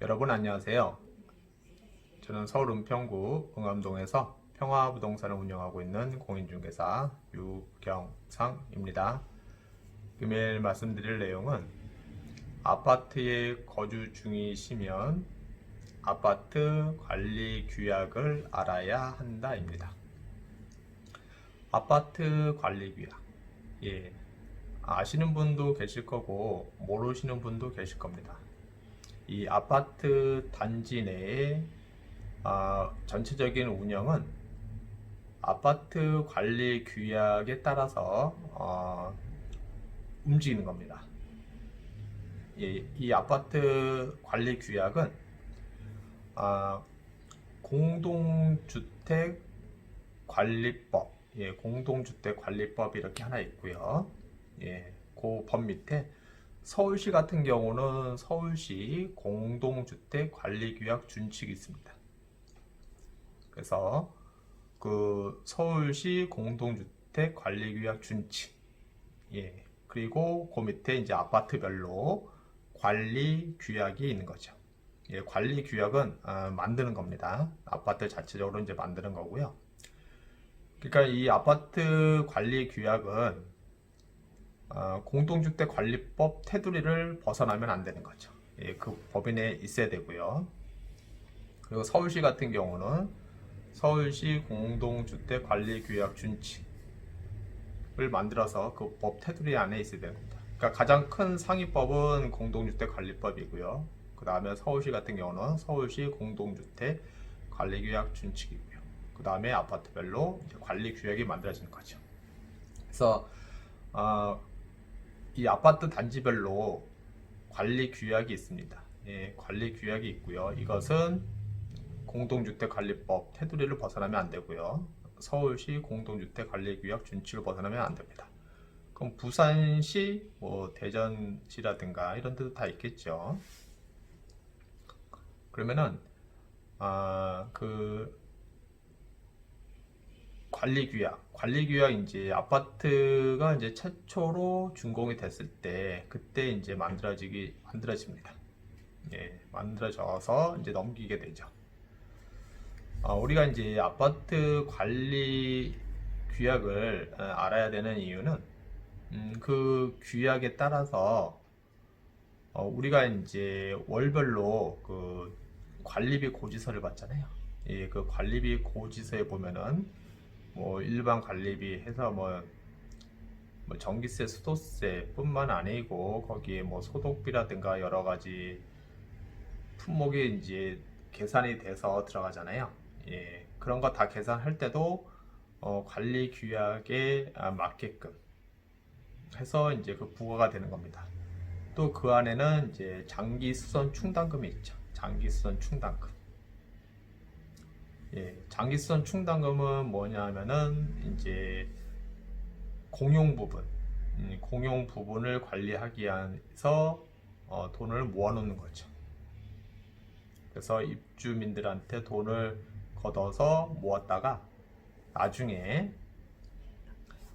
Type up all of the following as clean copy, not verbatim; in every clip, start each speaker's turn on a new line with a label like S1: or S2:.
S1: 여러분 안녕하세요. 저는 서울 은평구 응암동에서 평화부동산을 운영하고 있는 공인중개사 유경상입니다. 금일 말씀드릴 내용은 아파트에 거주 중이시면 아파트 관리 규약을 알아야 한다입니다. 아파트 관리 규약, 아시는 분도 계실 거고 모르시는 분도 계실 겁니다. 이 아파트 단지 내에 전체적인 운영은 아파트 관리 규약에 따라서 움직이는 겁니다. 이 아파트 관리 규약은 공동주택 관리법, 공동주택 관리법 이렇게 하나 있고요. 그 법 밑에 서울시 같은 경우는 서울시 공동주택 관리규약 준칙이 있습니다. 그래서 그 서울시 공동주택 관리규약 준칙, 그리고 그 밑에 이제 아파트별로 관리규약이 있는 거죠. 관리규약은 만드는 겁니다. 아파트 자체적으로 이제 만드는 거고요. 그러니까 이 아파트 관리규약은 공동주택관리법 테두리를 벗어나면 안 되는 거죠. 그 법이 내에 있어야 되고요. 그리고 서울시 같은 경우는 서울시 공동주택관리규약 준칙을 만들어서 그 법 테두리 안에 있어야 되는 겁니다. 그러니까 가장 큰 상위법은 공동주택관리법이고요. 그 다음에 서울시 같은 경우는 서울시 공동주택관리규약 준칙이고요. 그 다음에 아파트별로 관리규약이 만들어지는 거죠. 그래서 이 아파트 단지별로 관리 규약이 있습니다. 관리 규약이 있고요. 이것은 공동주택관리법 테두리를 벗어나면 안 되고요. 서울시 공동주택관리규약 준칙을 벗어나면 안 됩니다. 그럼 부산시, 대전시라든가 이런 데도 다 있겠죠. 그러면은 그 관리규약 이제 아파트가 이제 최초로 준공이 됐을 때 그때 이제 만들어집니다. 만들어져서 이제 넘기게 되죠. 우리가 이제 아파트 관리 규약을 알아야 되는 이유는 그 규약에 따라서 우리가 이제 월별로 그 관리비 고지서를 받잖아요. 그 관리비 고지서에 보면은 일반 관리비 해서 전기세, 수도세 뿐만 아니고 거기에 소독비라든가 여러 가지 품목이 이제 계산이 돼서 들어가잖아요. 그런 거 다 계산할 때도 관리 규약에 맞게끔 해서 이제 그 부과가 되는 겁니다. 또 그 안에는 이제 장기 수선 충당금이 있죠. 장기 수선 충당금. 장기수선 충당금은 뭐냐면은 이제 공용 부분을 관리하기 위해서 돈을 모아놓는 거죠. 그래서 입주민들한테 돈을 걷어서 모았다가 나중에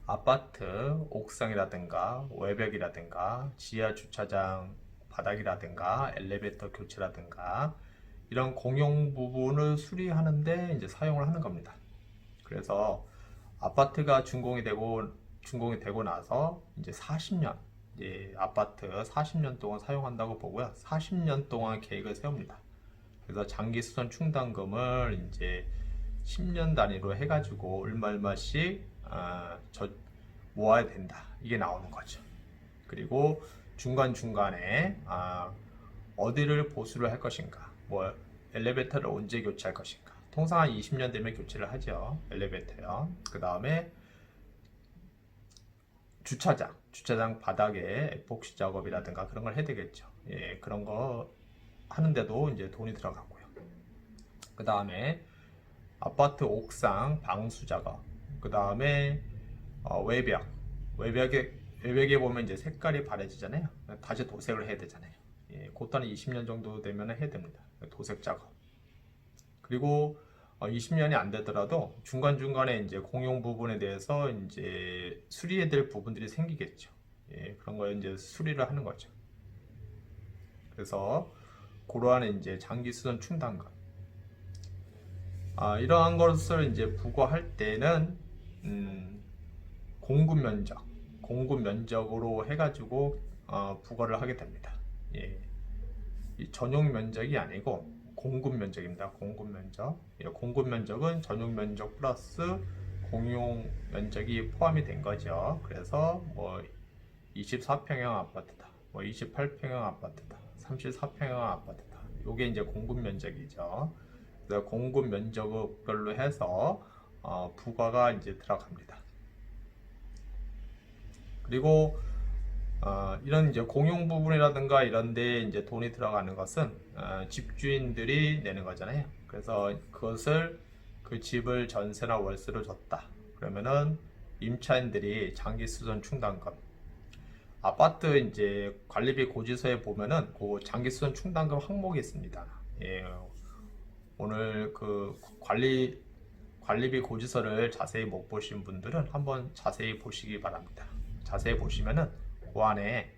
S1: 아파트 옥상이라든가 외벽이라든가 지하 주차장 바닥이라든가 엘리베이터 교체라든가 이런 공용 부분을 수리하는데 이제 사용을 하는 겁니다. 그래서 아파트가 준공이 되고 나서 이제 40년, 아파트 40년 동안 사용한다고 보고요. 40년 동안 계획을 세웁니다. 그래서 장기 수선 충당금을 이제 10년 단위로 해가지고 얼마씩 모아야 된다. 이게 나오는 거죠. 그리고 중간중간에 어디를 보수를 할 것인가, 엘리베이터를 언제 교체할 것인가. 통상 한 20년 되면 교체를 하죠. 엘리베이터요. 그 다음에 주차장 바닥에 에폭시 작업이라든가 그런 걸 해야 되겠죠. 그런 거 하는데도 이제 돈이 들어가고요. 그 다음에 아파트 옥상 방수 작업. 그 다음에 외벽에 보면 이제 색깔이 바래지잖아요. 다시 도색을 해야 되잖아요. 그것도 한 20년 정도 되면 해야 됩니다. 도색 작업. 그리고 20년이 안 되더라도 중간중간에 이제 공용 부분에 대해서 이제 수리해야 될 부분들이 생기겠죠. 그런 거 이제 수리를 하는 거죠. 그래서 그러한 이제 장기 수선 충당금. 이러한 것을 이제 부과할 때는 공급 면적으로 해가지고 부과를 하게 됩니다. 예. 이 전용 면적이 아니고 공급 면적입니다. 공급 면적. 예, 공급 면적은 전용 면적 플러스 공용 면적이 포함이 된 거죠. 그래서 뭐 24평형 아파트다, 뭐 28평형 아파트다, 34평형 아파트다. 요게 이제 공급 면적이죠. 그래서 공급 면적별로 해서 부과가 이제 들어갑니다. 그리고 이런 이제 공용 부분이라든가 이런데 이제 돈이 들어가는 것은 집주인들이 내는 거잖아요. 그래서 그것을 그 집을 전세나 월세로 줬다. 그러면은 임차인들이 장기 수선 충당금, 아파트 이제 관리비 고지서에 보면은 그 장기 수선 충당금 항목이 있습니다. 예, 오늘 그 관리비 고지서를 자세히 못 보신 분들은 한번 자세히 보시기 바랍니다. 자세히 보시면은 그 안에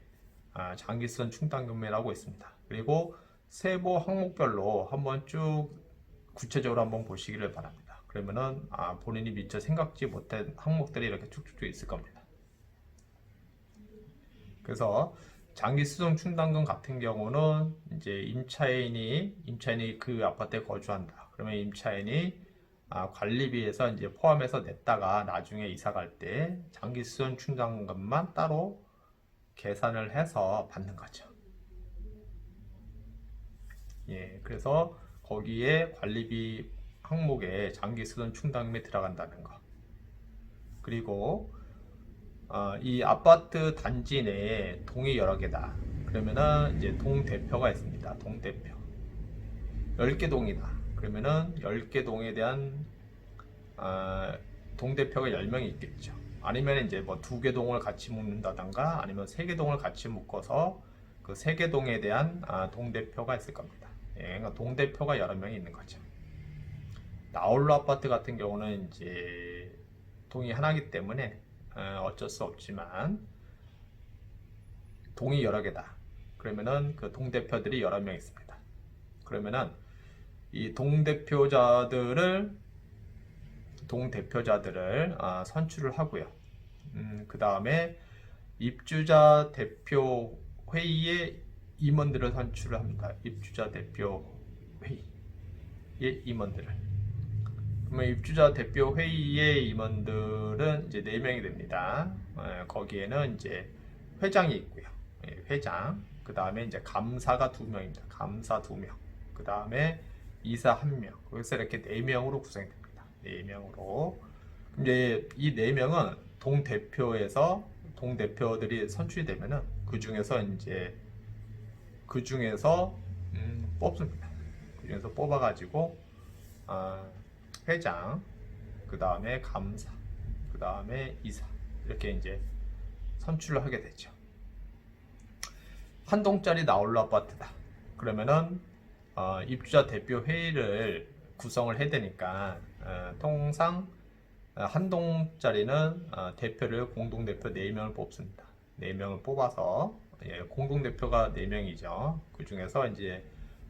S1: 장기수선 충당금이라고 있습니다. 그리고 세부 항목별로 한번 쭉 구체적으로 한번 보시기를 바랍니다. 그러면은 본인이 미처 생각지 못한 항목들이 이렇게 쭉쭉쭉 있을 겁니다. 그래서 장기수선 충당금 같은 경우는 이제 임차인이 그 아파트에 거주한다. 그러면 임차인이 관리비에서 이제 포함해서 냈다가 나중에 이사 갈 때 장기수선 충당금만 따로 계산을 해서 받는 거죠. 예, 그래서 거기에 관리비 항목에 장기수선 충당금이 들어간다는 거. 그리고 이 아파트 단지 내에 동이 여러 개다. 그러면은 이제 동 대표가 있습니다. 동 대표. 10개 동이다. 그러면은 10개 동에 대한 동 대표가 10명이 있겠죠. 아니면 이제 뭐 2개 동을 같이 묶는다던가 아니면 3개 동을 같이 묶어서 그 3개 동에 대한 동 대표가 있을 겁니다. 예, 그러니까 동 대표가 여러 명이 있는 거죠. 나홀로 아파트 같은 경우는 이제 동이 하나이기 때문에 어쩔 수 없지만 동이 여러 개다. 그러면은 그 동 대표들이 여러 명 있습니다. 그러면은 이 동 대표자들을 선출을 하고요. 그 다음에 입주자 대표 회의에 임원들을 선출을 합니다. 입주자 대표 회의의 임원들을. 그러면 입주자 대표 회의의 임원들은 이제 4명이 됩니다. 거기에는 이제 회장이 있고요. 회장. 그 다음에 이제 감사가 2명입니다. 감사 2명. 그 다음에 이사 1명. 그래서 이렇게 4명으로 구성이 됩니다. 4명으로. 이제 이 4명은 동 대표들이 선출이 되면은 그 중에서 뽑습니다. 그 중에서 뽑아가지고 회장, 그 다음에 감사, 그 다음에 이사 이렇게 이제 선출을 하게 되죠. 한 동짜리 나홀로 아파트다. 그러면은 입주자 대표 회의를 구성을 해야 되니까 통상 한 동짜리는 대표를 공동대표 4명을 뽑습니다. 4명을 뽑아서 공동대표가 4명이죠. 그 중에서 이제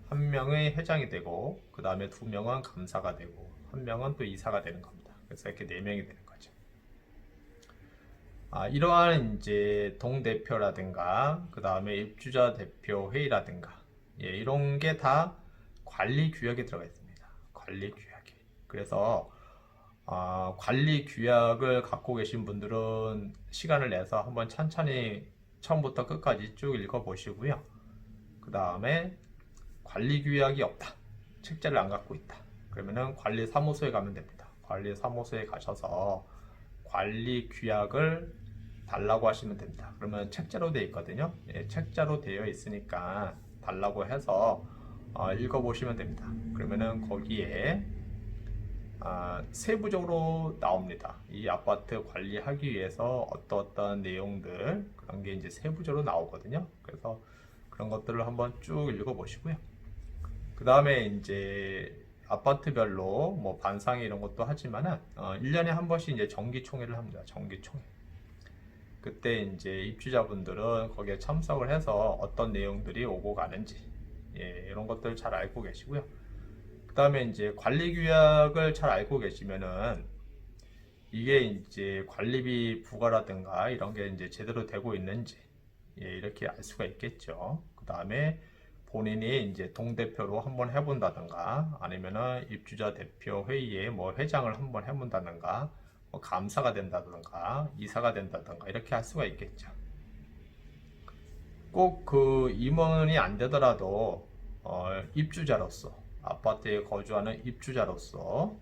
S1: 1명의 회장이 되고 그 다음에 2명은 감사가 되고 1명은 또 이사가 되는 겁니다. 그래서 이렇게 4명이 되는 거죠. 이러한 이제 동대표라든가 그 다음에 입주자 대표 회의라든가 이런 게 다 관리 규약에 들어가 있습니다. 관리 규약에. 그래서 관리 규약을 갖고 계신 분들은 시간을 내서 한번 천천히 처음부터 끝까지 쭉 읽어 보시고요. 그 다음에 관리 규약이 없다. 책자를 안 갖고 있다. 그러면은 관리사무소에 가면 됩니다. 관리사무소에 가셔서 관리 규약을 달라고 하시면 됩니다. 그러면 책자로 되어 있거든요. 책자로 되어 있으니까 달라고 해서 읽어보시면 됩니다. 그러면은 거기에 세부적으로 나옵니다. 이 아파트 관리하기 위해서 어떤 내용들 그런 게 이제 세부적으로 나오거든요. 그래서 그런 것들을 한번 쭉 읽어보시고요. 그 다음에 이제 아파트별로 뭐 반상회 이런 것도 하지만은 1년에 한 번씩 이제 정기총회를 합니다. 정기총회. 그때 이제 입주자분들은 거기에 참석을 해서 어떤 내용들이 오고 가는지 예, 이런 것들 잘 알고 계시고요. 그 다음에 이제 관리 규약을 잘 알고 계시면은 이게 이제 관리비 부과라든가 이런 게 이제 제대로 되고 있는지 예, 이렇게 알 수가 있겠죠. 그 다음에 본인이 이제 동대표로 한번 해본다든가 아니면은 입주자 대표 회의에 뭐 회장을 한번 해본다든가 뭐 감사가 된다든가 이사가 된다든가 이렇게 할 수가 있겠죠. 꼭 그 임원이 안 되더라도 입주자로서 아파트에 거주하는 입주자로서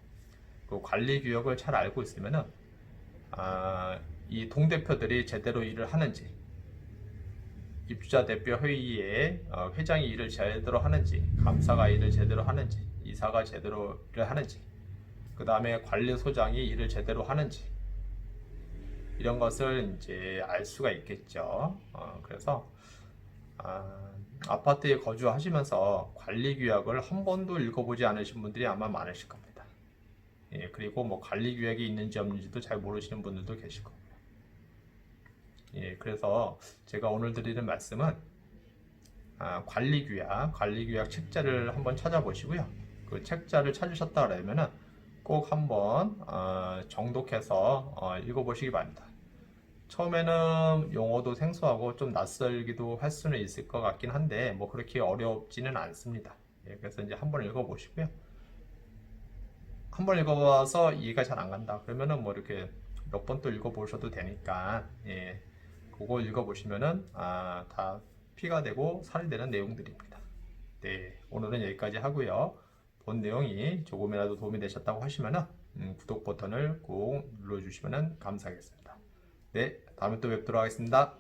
S1: 그 관리 규약을 잘 알고 있으면은 이 동대표들이 제대로 일을 하는지 입주자 대표 회의에 회장이 일을 제대로 하는지 감사가 일을 제대로 하는지 이사가 제대로 일을 하는지 그 다음에 관리소장이 일을 제대로 하는지 이런 것을 이제 알 수가 있겠죠. 그래서 아파트에 거주하시면서 관리 규약을 한 번도 읽어보지 않으신 분들이 아마 많으실 겁니다. 예, 그리고 뭐 관리 규약이 있는지 없는지도 잘 모르시는 분들도 계실 거고요. 예, 그래서 제가 오늘 드리는 말씀은 관리 규약 책자를 한번 찾아보시고요. 그 책자를 찾으셨다 그러면은 꼭 한번 정독해서 읽어보시기 바랍니다. 처음에는 용어도 생소하고 좀 낯설기도 할 수는 있을 것 같긴 한데 뭐 그렇게 어렵지는 않습니다. 예, 그래서 이제 한번 읽어보시고요. 한번 읽어봐서 이해가 잘 안 간다 그러면은 뭐 이렇게 몇 번 또 읽어보셔도 되니까 예, 그거 읽어보시면은 다 피가 되고 살이 되는 내용들입니다. 네, 오늘은 여기까지 하고요. 본 내용이 조금이라도 도움이 되셨다고 하시면은 구독 버튼을 꼭 눌러주시면 감사하겠습니다. 네, 다음에 또 뵙도록 하겠습니다.